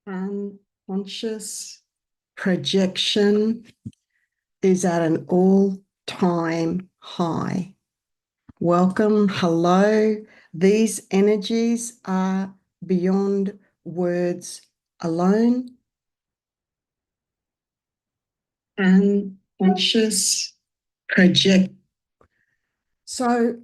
Unconscious projection is at an all-time high. Welcome, hello. These energies are beyond words alone. Unconscious project. So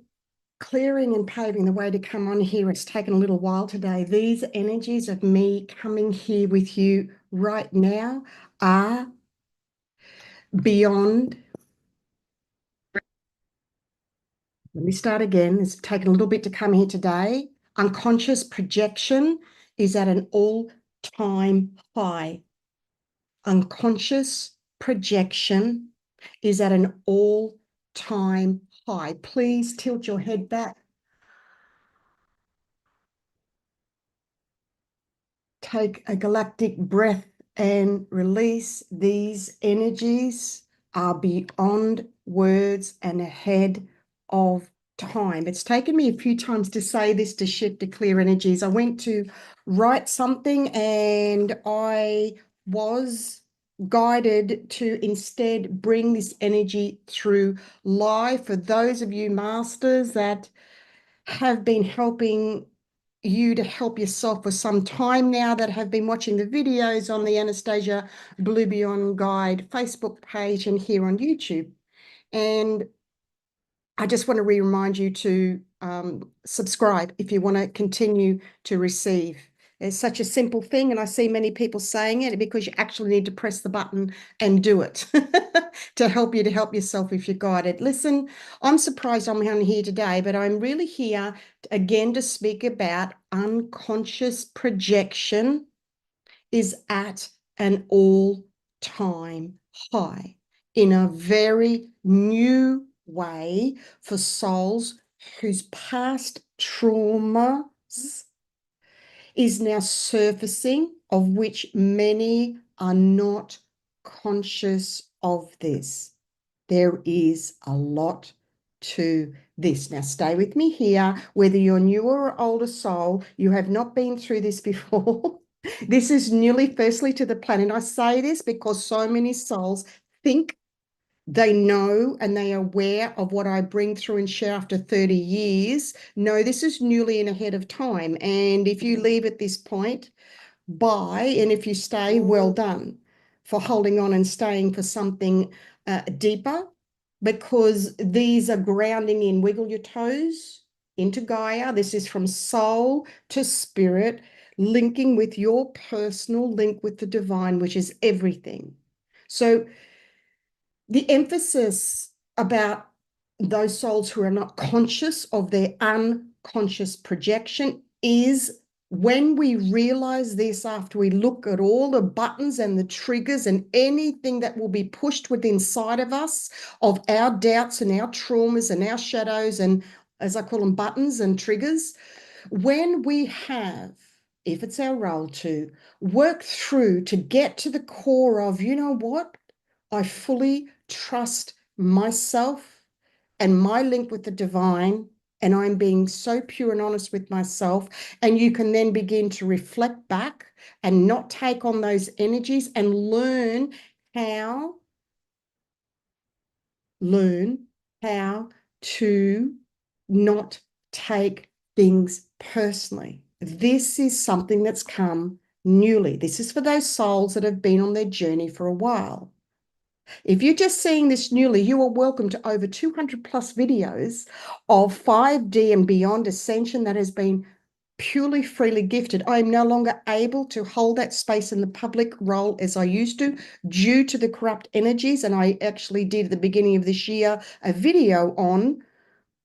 clearing and paving the way to come on here, it's taken a little while today. These energies of me coming here with you right now are beyond. Let me start again. It's taken a little bit to come here today. Unconscious projection is at an all-time high. Unconscious projection is at an all-time high. Please tilt your head back. Take a galactic breath and release. These energies are beyond words and ahead of time. It's taken me a few times to say this, to shift to clear energies. I went to write something and I was guided to instead bring this energy through live. For those of you masters that have been helping you to help yourself for some time now, that have been watching the videos on the Anastasia Blue Beyond Guide Facebook page and here on YouTube. And I just want to remind you to subscribe if you want to continue to receive. It's such a simple thing, and I see many people saying it because you actually need to press the button and do it to help you to help yourself if you're guided. Listen, I'm surprised I'm on here today, but I'm really here again to speak about unconscious projection is at an all-time high in a very new way for souls whose past traumas is now surfacing, of which many are not conscious of this. There is a lot to this. Now, stay with me here. Whether you're newer or older soul, you have not been through this before. This is newly, firstly, to the planet. I say this because so many souls think they know and they are aware of what I bring through and share after 30 years. No, this is newly and ahead of time. And if you leave at this point, bye. And if you stay, well done for holding on and staying for something deeper, because these are grounding in wiggle your toes into Gaia. This is from soul to spirit, linking with your personal link with the divine, which is everything. So the emphasis about those souls who are not conscious of their unconscious projection is when we realize this, after we look at all the buttons and the triggers and anything that will be pushed within inside of us, of our doubts and our traumas and our shadows, and as I call them, buttons and triggers, when we have, if it's our role to work through to get to the core of, you know what, I fully trust myself and my link with the divine, and I'm being so pure and honest with myself. And you can then begin to reflect back and not take on those energies and learn how to not take things personally. This is something that's come newly. This is for those souls that have been on their journey for a while. If you're just seeing this newly, you are welcome to over 200 plus videos of 5D and beyond ascension that has been purely freely gifted. I am no longer able to hold that space in the public role as I used to due to the corrupt energies. And I actually did at the beginning of this year a video on,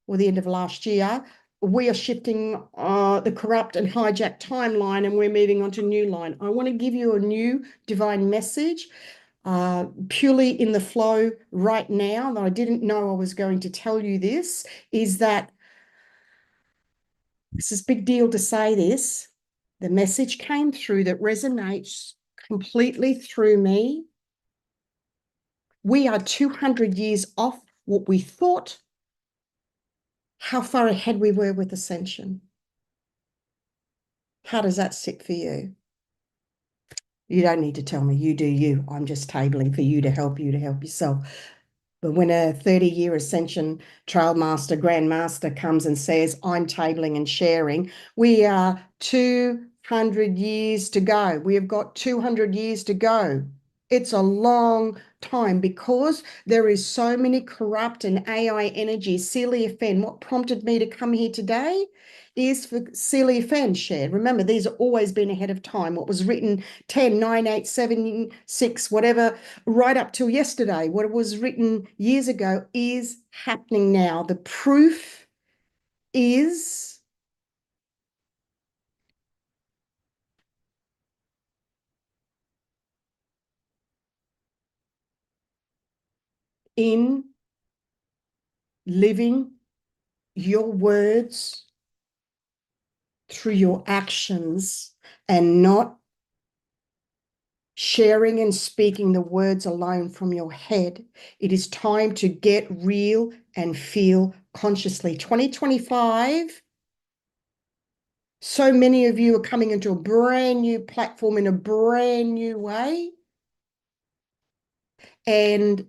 or the end of last year, we are shifting the corrupt and hijacked timeline, and we're moving on to new line. I want to give you a new divine message purely in the flow right now, and I didn't know I was going to tell you this, is that this is a big deal to say this. The message came through that resonates completely through me. We are 200 years off what we thought, how far ahead we were with ascension. How does that sit for you? You don't need to tell me. You do you. I'm just tabling for you to help yourself. But when a 30-year ascension trail master, grandmaster comes and says, I'm tabling and sharing, we are 200 years to go. We have got 200 years to go. It's a long time because there is so many corrupt and AI energy. Celia Fenn, what prompted me to come here today is for Celia Fenn shared. Remember, these have always been ahead of time. What was written 10, 9, 8, 7, 6, whatever, right up till yesterday, what was written years ago is happening now. The proof is in living your words through your actions and not sharing and speaking the words alone from your head. It is time to get real and feel consciously. 2025, so many of you are coming into a brand new platform in a brand new way. And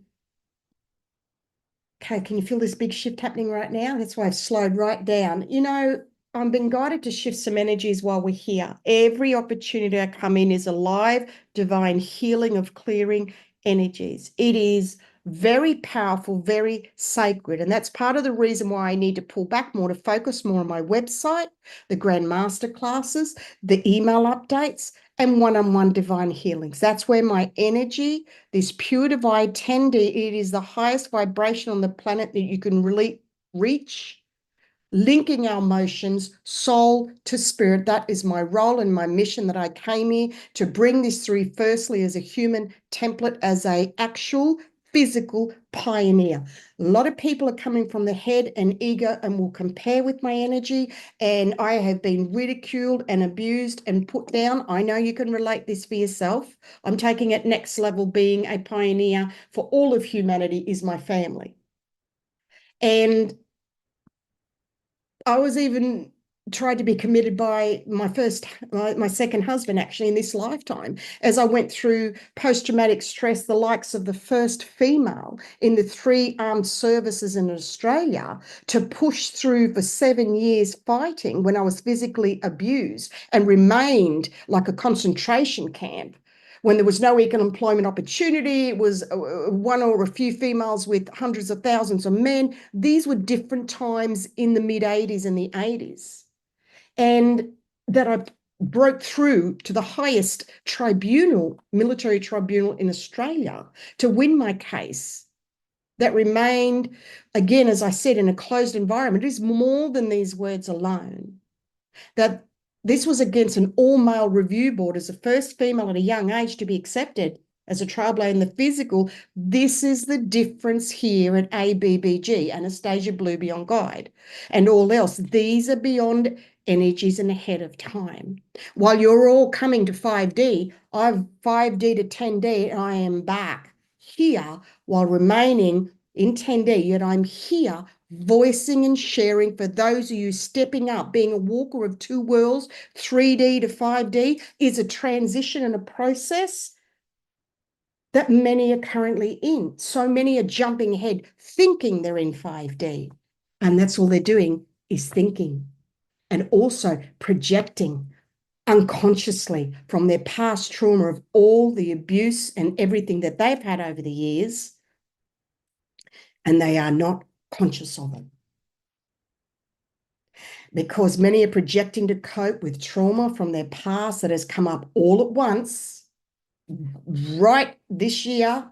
okay, can you feel this big shift happening right now? That's why I've slowed right down. You know, I'm being guided to shift some energies while we're here. Every opportunity I come in is a live divine healing of clearing energies. It is very powerful, very sacred. And that's part of the reason why I need to pull back more, to focus more on my website, the Grand Master classes, the email updates, and one-on-one divine healings. That's where my energy, this pure divine 10D, it is the highest vibration on the planet that you can really reach, linking our emotions, soul to spirit. That is my role and my mission, that I came here to bring this through, firstly as a human template, as a actual physical pioneer. A lot of people are coming from the head and ego and will compare with my energy, and I have been ridiculed and abused and put down. I know you can relate this for yourself. I'm taking it next level. Being a pioneer for all of humanity is my family. And I was even tried to be committed by my second husband, actually, in this lifetime, as I went through post-traumatic stress, the likes of the first female in the 3 armed services in Australia, to push through for 7 years fighting when I was physically abused and remained like a concentration camp. When there was no economic employment opportunity, it was one or a few females with hundreds of thousands of men. These were different times in the mid-80s and the 80s. And that I broke through to the highest tribunal, military tribunal in Australia, to win my case. That remained, again, as I said, in a closed environment. It is more than these words alone. That this was against an all-male review board, as the first female at a young age to be accepted as a trailblazer in the physical. This is the difference here at ABBG, Anastasia Blue Beyond Guide, and all else. These are beyond energies and ahead of time. While you're all coming to 5D, I've 5D to 10D, and I am back here while remaining in 10D, yet I'm here voicing and sharing for those of you stepping up. Being a walker of 2 worlds, 3D to 5D, is a transition and a process that many are currently in. So many are jumping ahead thinking they're in 5D, and that's all they're doing is thinking, and also projecting unconsciously from their past trauma of all the abuse and everything that they've had over the years, and they are not conscious of it. Because many are projecting to cope with trauma from their past that has come up all at once, right this year.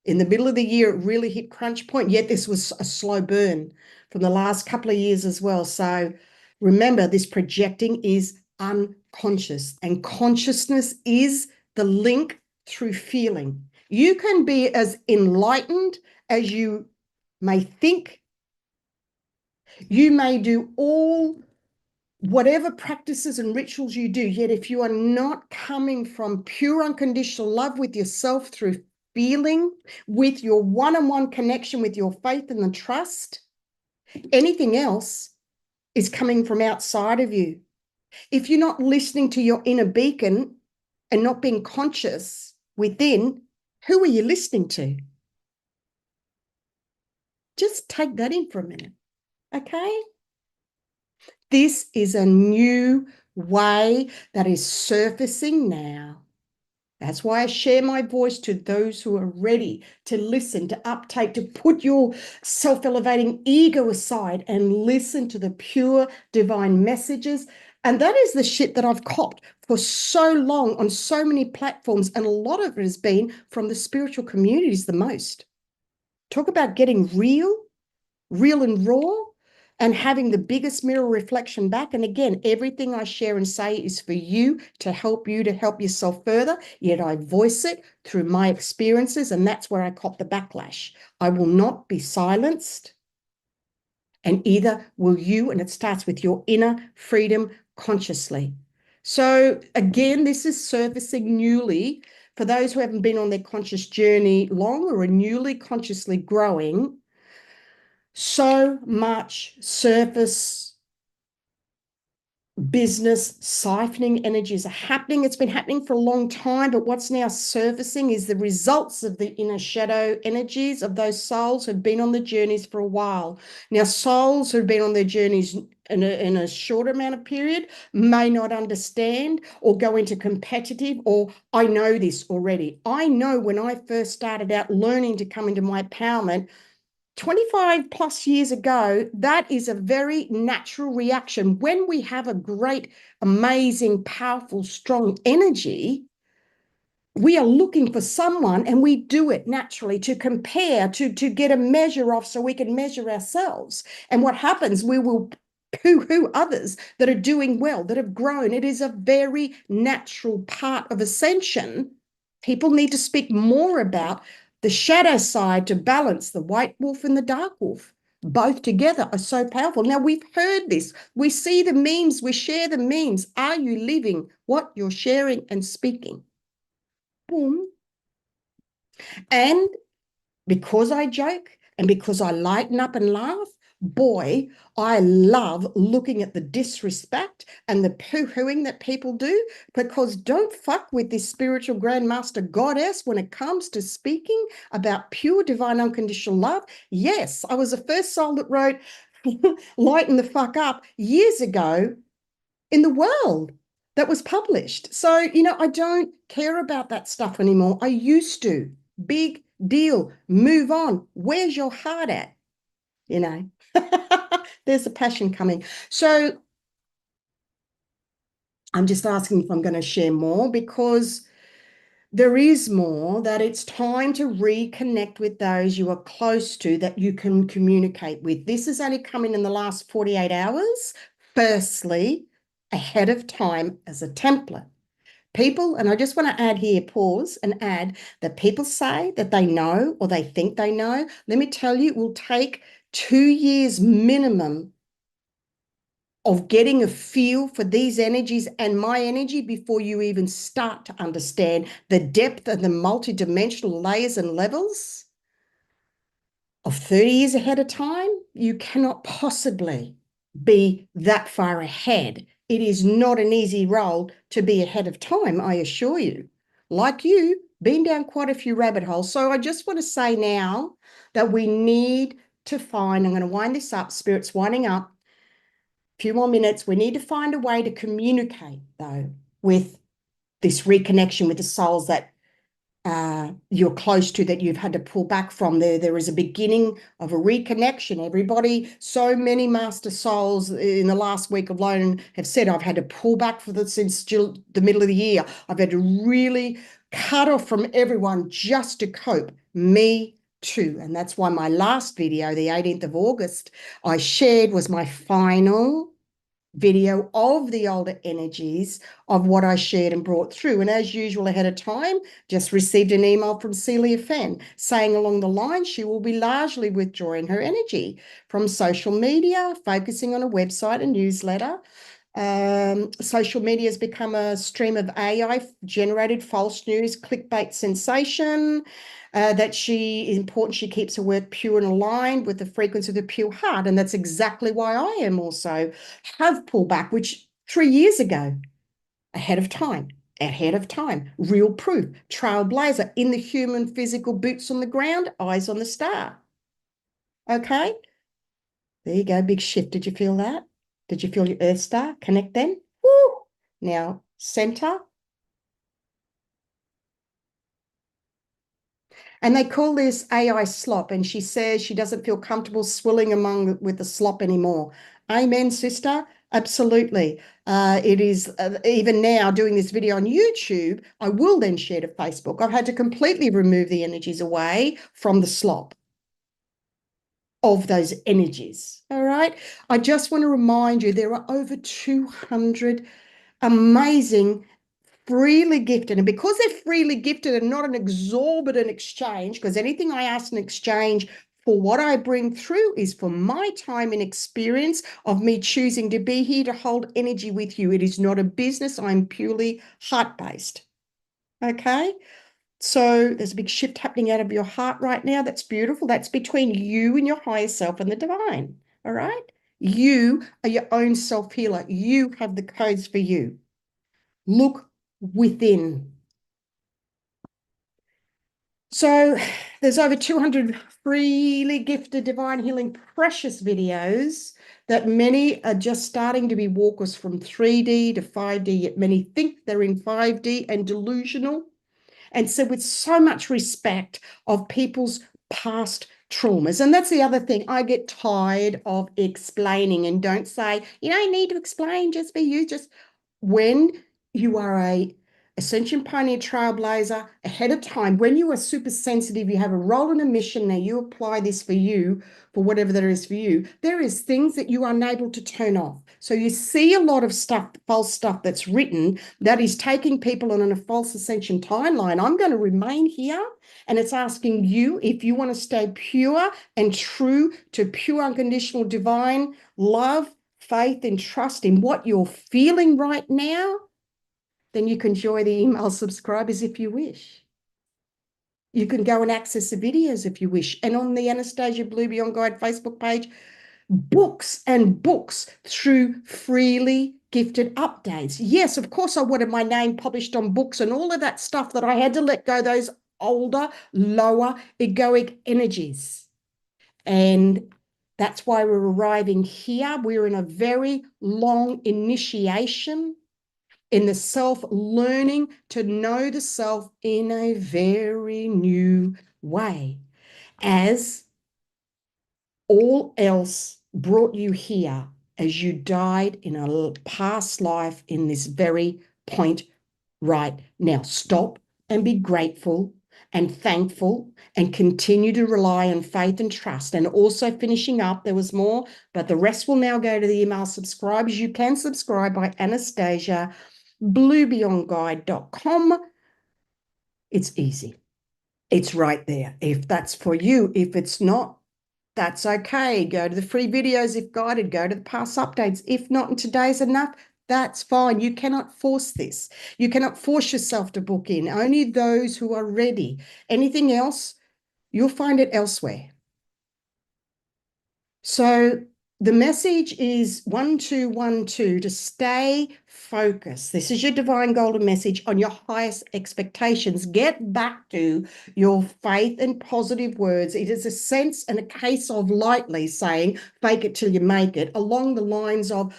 In the middle of the year, it really hit crunch point, yet this was a slow burn from the last couple of years as well. So remember, this projecting is unconscious, and consciousness is the link through feeling. You can be as enlightened as you may think. You may do all whatever practices and rituals you do, yet if you are not coming from pure unconditional love with yourself through feeling, with your one-on-one connection with your faith and the trust, anything else is coming from outside of you. If you're not listening to your inner beacon and not being conscious within, who are you listening to? Just take that in for a minute, okay? This is a new way that is surfacing now. That's why I share my voice to those who are ready to listen, to uptake, to put your self-elevating ego aside and listen to the pure divine messages. And that is the shit that I've copped for so long on so many platforms. And a lot of it has been from the spiritual communities the most. Talk about getting real and raw, and having the biggest mirror reflection back. And again, everything I share and say is for you to help yourself further, yet I voice it through my experiences, and that's where I cop the backlash. I will not be silenced, and either will you, and it starts with your inner freedom consciously. So again, this is surfacing newly for those who haven't been on their conscious journey long or are newly consciously growing. So much surface business siphoning energies are happening. It's been happening for a long time, but what's now surfacing is the results of the inner shadow energies of those souls who've been on the journeys for a while. Now, souls who've been on their journeys in a short amount of period may not understand or go into competitive, or I know this already. I know when I first started out learning to come into my empowerment, 25 plus years ago, that is a very natural reaction. When we have a great, amazing, powerful, strong energy, we are looking for someone, and we do it naturally to compare, to get a measure of, so we can measure ourselves. And what happens, we will poo-hoo others that are doing well, that have grown. It is a very natural part of ascension. People need to speak more about the shadow side to balance the white wolf and the dark wolf. Both together are so powerful. Now, we've heard this. We see the memes. We share the memes. Are you living what you're sharing and speaking? Boom. And because I joke and because I lighten up and laugh, boy, I love looking at the disrespect and the poo-hooing that people do, because don't fuck with this spiritual grandmaster goddess when it comes to speaking about pure divine unconditional love. Yes, I was the first soul that wrote lighten the fuck up years ago in the world that was published. So, I don't care about that stuff anymore. I used to. Big deal. Move on. Where's your heart at? There's the passion coming. So I'm just asking if I'm going to share more, because there is more, that it's time to reconnect with those you are close to that you can communicate with. This has only come in the last 48 hours. Firstly, ahead of time as a template. People, and I just want to add here, pause and add, that people say that they know or they think they know. Let me tell you, it will take 2 years minimum of getting a feel for these energies and my energy before you even start to understand the depth and the multidimensional layers and levels of 30 years ahead of time. You cannot possibly be that far ahead. It is not an easy role to be ahead of time, I assure you. Like you, been down quite a few rabbit holes. So I just want to say now that we need to find, I'm going to wind this up, Spirit's winding up, a few more minutes. We need to find a way to communicate, though, with this reconnection with the souls that you're close to, that you've had to pull back from. There is a beginning of a reconnection. Everybody, so many master souls in the last week alone have said, I've had to pull back since the middle of the year. I've had to really cut off from everyone just to cope. Me too. And that's why my last video, the 18th of August, I shared was my final video of the older energies of what I shared and brought through. And as usual, ahead of time, just received an email from Celia Fenn saying along the line she will be largely withdrawing her energy from social media, focusing on a website and newsletter. Social media has become a stream of AI-generated false news, clickbait sensation. That important she keeps her work pure and aligned with the frequency of the pure heart. And that's exactly why I am also have pulled back, which 3 years ago, ahead of time. ahead of time, real proof, trailblazer, in the human physical, boots on the ground, eyes on the star. Okay, there you go, big shift. Did you feel that? Did you feel your earth star connect then? Woo! Now, center. And they call this AI slop. And she says she doesn't feel comfortable swilling among with the slop anymore. Amen, sister. Absolutely. It is even now doing this video on YouTube. I will then share to Facebook. I've had to completely remove the energies away from the slop of those energies. All right. I just want to remind you there are over 200 amazing freely gifted. And because they're freely gifted and not an exorbitant exchange, because anything I ask in exchange for what I bring through is for my time and experience of me choosing to be here to hold energy with you. It is not a business. I'm purely heart-based. Okay. So there's a big shift happening out of your heart right now. That's beautiful. That's between you and your higher self and the divine. All right. You are your own self healer. You have the codes for you. Look within. So there's over 200 freely gifted divine healing precious videos that many are just starting to be walkers from 3D to 5D, yet many think they're in 5D and delusional. And so with so much respect of people's past traumas. And that's the other thing. I get tired of explaining, and don't say, you don't need to explain, just be you. Just when you are a ascension pioneer trailblazer ahead of time, when you are super sensitive, you have a role and a mission. Now you apply this for you, for whatever there is for you. There is things that you are unable to turn off. So you see a lot of stuff, false stuff that's written that is taking people on a false ascension timeline. I'm going to remain here, and it's asking you if you want to stay pure and true to pure unconditional divine love, faith, and trust in what you're feeling right now, then you can join the email subscribers if you wish. You can go and access the videos if you wish. And on the Anastasia Blue Beyond Guide Facebook page, books and books through freely gifted updates. Yes, of course, I wanted my name published on books and all of that stuff that I had to let go, those older, lower egoic energies. And that's why we're arriving here. We're in a very long initiation in the self, learning to know the self in a very new way, as all else brought you here as you died in a past life in this very point right now. Stop and be grateful and thankful and continue to rely on faith and trust. And also finishing up, there was more, but the rest will now go to the email subscribers. You can subscribe by Anastasia, bluebeyondguide.com. It's easy. It's right there. If that's for you, if it's not, that's okay. Go to the free videos if guided, go to the past updates. If not, and today's enough, that's fine. You cannot force this. You cannot force yourself to book in. Only those who are ready. Anything else, you'll find it elsewhere. So the message is 1212 to stay focused. This is your divine golden message on your highest expectations. Get back to your faith and positive words. It is a sense and a case of lightly saying, fake it till you make it, along the lines of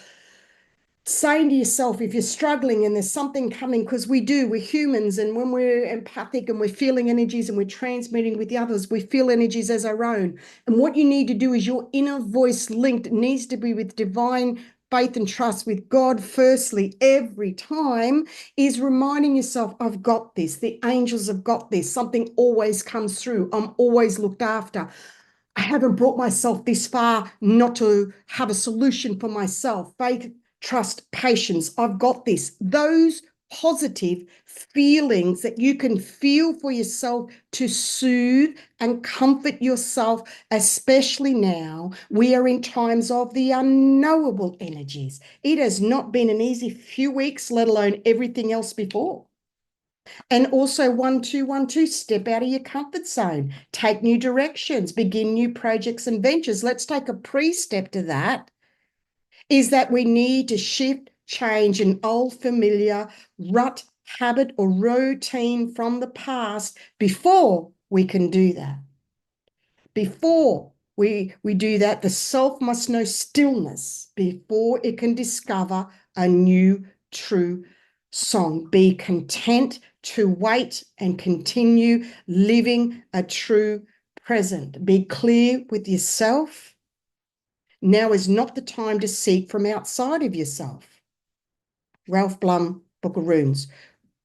saying to yourself, if you're struggling and there's something coming, because we're humans, and when we're empathic and we're feeling energies and we're transmitting with the others, we feel energies as our own. And what you need to do is your inner voice linked needs to be with divine faith and trust with God firstly every time, is reminding yourself, I've got this. The angels have got this. Something always comes through. I'm always looked after. I haven't brought myself this far not to have a solution for myself. Faith, trust, patience. I've got this. Those positive feelings that you can feel for yourself to soothe and comfort yourself, especially now we are in times of the unknowable energies. It has not been an easy few weeks, let alone everything else before. And also 1212, step out of your comfort zone, take new directions, begin new projects and ventures. Let's take a pre-step to that, is that we need to shift, change an old familiar rut habit, or routine from the past before we can do that. Before we do that, the self must know stillness before it can discover a new true song. Be content to wait and continue living a true present. Be clear with yourself. Now is not the time to seek from outside of yourself. Ralph Blum, Book of Runes.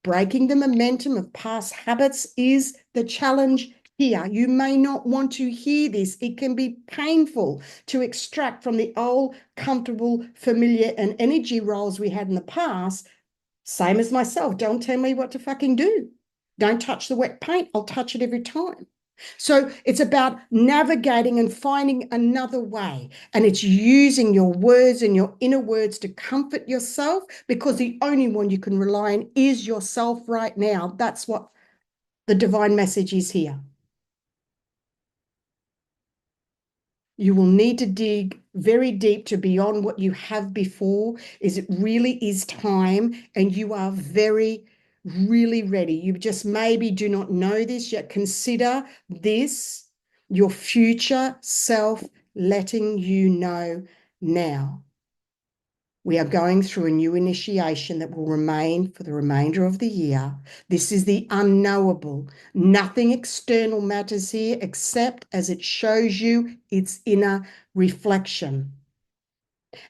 Breaking the momentum of past habits is the challenge here. You may not want to hear this. It can be painful to extract from the old, comfortable, familiar, and energy roles we had in the past. Same as myself. Don't tell me what to fucking do. Don't touch the wet paint. I'll touch it every time. So it's about navigating and finding another way. And it's using your words and your inner words to comfort yourself, because the only one you can rely on is yourself right now. That's what the divine message is here. You will need to dig very deep to beyond what you have before. It really is time, and you are really ready. You just maybe do not know this yet. Consider this your future self letting you know now. We are going through a new initiation that will remain for the remainder of the year. This is the unknowable. Nothing external matters here except as it shows you its inner reflection.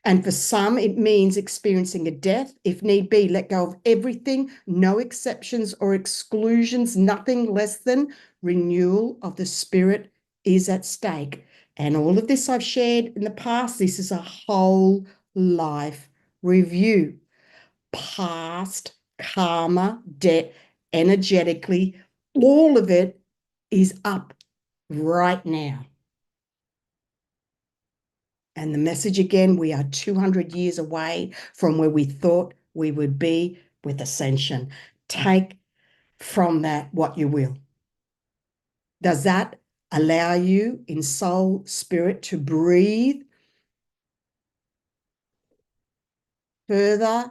And for some, it means experiencing a death. If need be, let go of everything, no exceptions or exclusions, nothing less than renewal of the spirit is at stake. And all of this I've shared in the past, this is a whole life review. Past karma, debt, energetically, all of it is up right now. And the message again, we are 200 years away from where we thought we would be with ascension. Take from that what you will. Does that allow you in soul, spirit to breathe further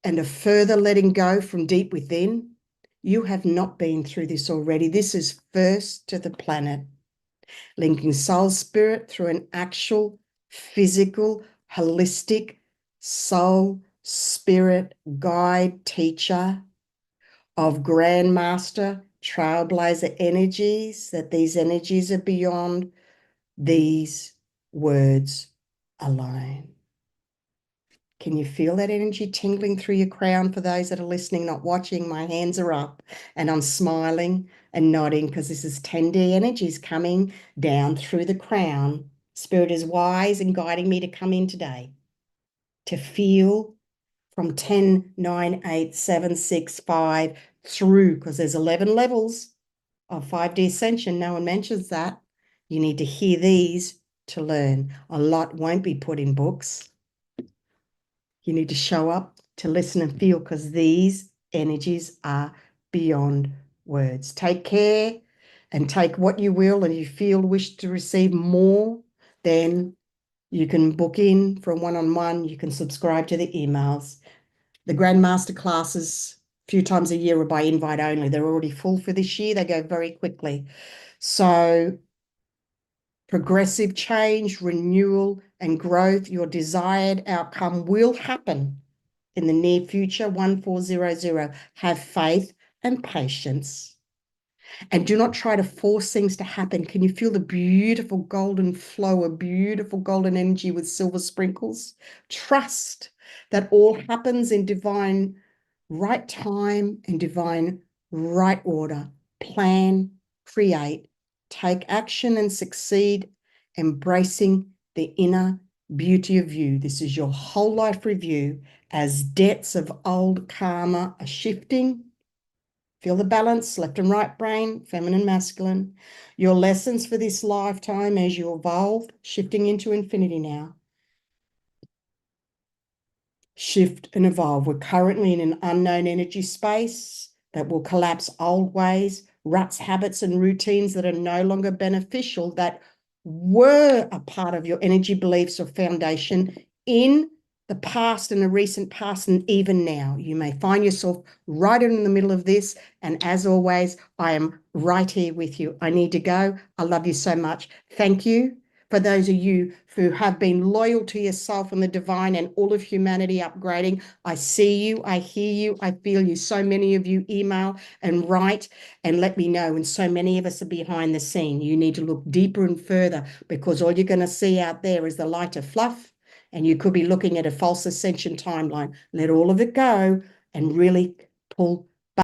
and a further letting go from deep within? You have not been through this already. This is first to the planet, linking soul spirit through an actual physical, holistic soul spirit guide teacher of grandmaster trailblazer energies, that these energies are beyond these words alone. Can you feel that energy tingling through your crown? For those that are listening, not watching, my hands are up and I'm smiling and nodding, because this is 10D energies coming down through the crown. Spirit is wise and guiding me to come in today to feel from 10, 9, 8, 7, 6, 5 through, because there's 11 levels of 5D ascension. No one mentions that. You need to hear these to learn. A lot won't be put in books. You need to show up to listen and feel, because these energies are beyond words. Take care and take what you will, and you feel wish to receive more, then you can book in for a one-on-one. You can subscribe to the emails. The Grandmaster classes a few times a year are by invite only. They're already full for this year. They go very quickly. So progressive change, renewal, and growth, your desired outcome will happen in the near future. 1400. Have faith and patience. And do not try to force things to happen. Can you feel the beautiful golden flow, a beautiful golden energy with silver sprinkles? Trust that all happens in divine right time and divine right order. Plan, create, take action and succeed, embracing the inner beauty of you. This is your whole life review as debts of old karma are shifting. Feel the balance, left and right brain, feminine, masculine. Your lessons for this lifetime as you evolve, shifting into infinity now. Shift and evolve. We're currently in an unknown energy space that will collapse old ways, ruts, habits, and routines that are no longer beneficial, that were a part of your energy beliefs or foundation in the past and the recent past, and even now. You may find yourself right in the middle of this. And as always, I am right here with you. I need to go. I love you so much. Thank you for those of you who have been loyal to yourself and the divine and all of humanity upgrading. I see you, I hear you, I feel you. So many of you email and write and let me know. And so many of us are behind the scene. You need to look deeper and further, because all you're going to see out there is the light of fluff, and you could be looking at a false ascension timeline. Let all of it go and really pull